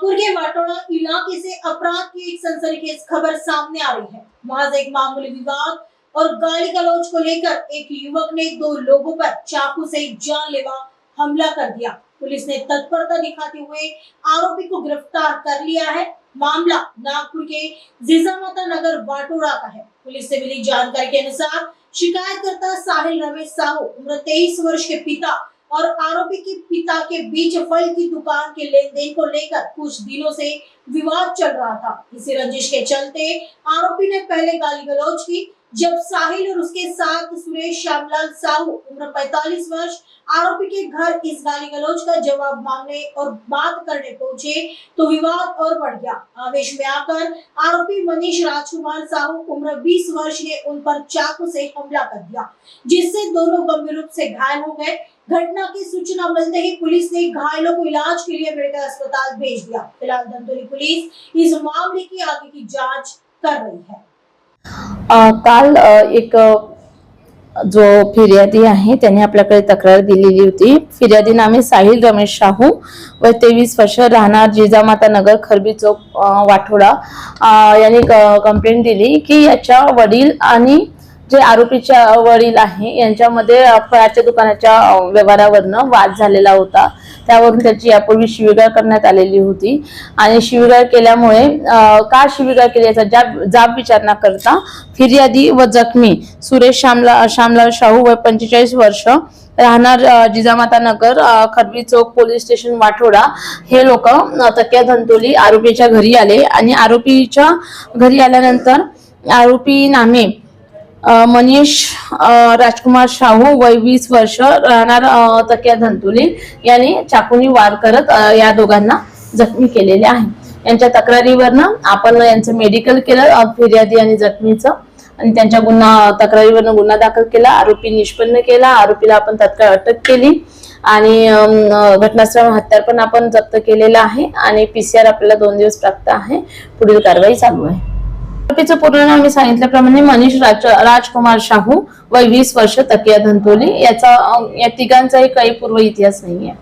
नागपुर के वाटोड़ा इलाके से अपराध की एक सनसनीखेज खबर सामने आ रही है। महज एक मामूली विवाद और गाली गलौज को लेकर एक युवक ने दो लोगों पर चाकू से जानलेवा हमला कर दिया। पुलिस ने तत्परता दिखाते हुए आरोपी को गिरफ्तार कर लिया है। मामला नागपुर के जिजामाता नगर वाटोड़ा का है। पुलिस से मिली जानकारी के अनुसार शिकायतकर्ता साहिल रमेश साहू उम्र 23 वर्ष के पिता और आरोपी के पिता के बीच फल की दुकान के लेन देन को लेकर कुछ दिनों से विवाद चल रहा था। इसी रंजिश के चलते आरोपी ने पहले गाली गलौज की। जब साहिल और उसके साथ सुरेश श्यामलाल साहू उम्र 45 वर्ष आरोपी के घर इस गाली गलौज का जवाब मांगने और बात करने पहुंचे तो विवाद और बढ़ गया। आवेश में आकर आरोपी मनीष राजकुमार साहू उम्र 20 वर्ष ने उन पर चाकू से हमला कर दिया, जिससे दोनों गंभीर रूप से घायल हो गए। घटना की सूचना मिलते ही पुलिस ने घायलों को इलाज के लिए मेडिकल अस्पताल भेज दिया। फिलहाल धंतोली पुलिस इस मामले की आगे की जांच कर रही है। काल एक जो फिर्यादी आहे त्याने आपल्याकडे तक्रार दिलेली होती। फिर्यादी नामे साहिल रमेश साहू व 23 वर्ष राहणार जिजामाता नगर खरबी चौक वाठोडा यांनी कंप्लेंट दिली की याच्या वडील आणि जे आरोपीच्या वडील आहे यांच्यामध्ये फळाच्या दुकानाच्या व्यवहारावरनं वाद झालेला होता। त्यावरून त्याची यापूर्वी शिवीगाळ करण्यात आलेली होती आणि शिवीगाळ केल्यामुळे का शिवीगाळ केली याचा जाब विचारणा करता फिर्यादी व जखमी सुरेश श्यामलाल साहू व 45 वर्ष राहणार जिजामाता नगर खरबी चौक पोलीस स्टेशन वाठोडा हे लोक तक्या धंतोली आरोपीच्या घरी आले आणि आरोपीच्या घरी आल्यानंतर आरोपी नामे मनीष राजकुमार साहू वय 20 वर्ष राहणार तक्या धंतोली यांनी चाकूनी वार करत या दोघांना जखमी केलेले आहे। यांच्या तक्रारीवरनं आपण यांचं मेडिकल केलं फिर्यादी आणि जखमीचं आणि त्यांच्या तक्रारीवरनं गुन्हा दाखल केला। आरोपी निष्पन्न केला। आरोपीला आपण तत्काळ अटक केली आणि घटनास्थळ हत्यार पण आपण जप्त केलेला आहे आणि पीसीआर आपल्याला 2 दिवस प्राप्त आहे। पुढील कारवाई चालू आहे। आरोपीचं पूर्ण नाव मी सांगितल्याप्रमाणे मनीष राजकुमार साहू वय 20 वर्ष तकिया धंतोली। या तिघांचाही काही पूर्व इतिहास नाहीये।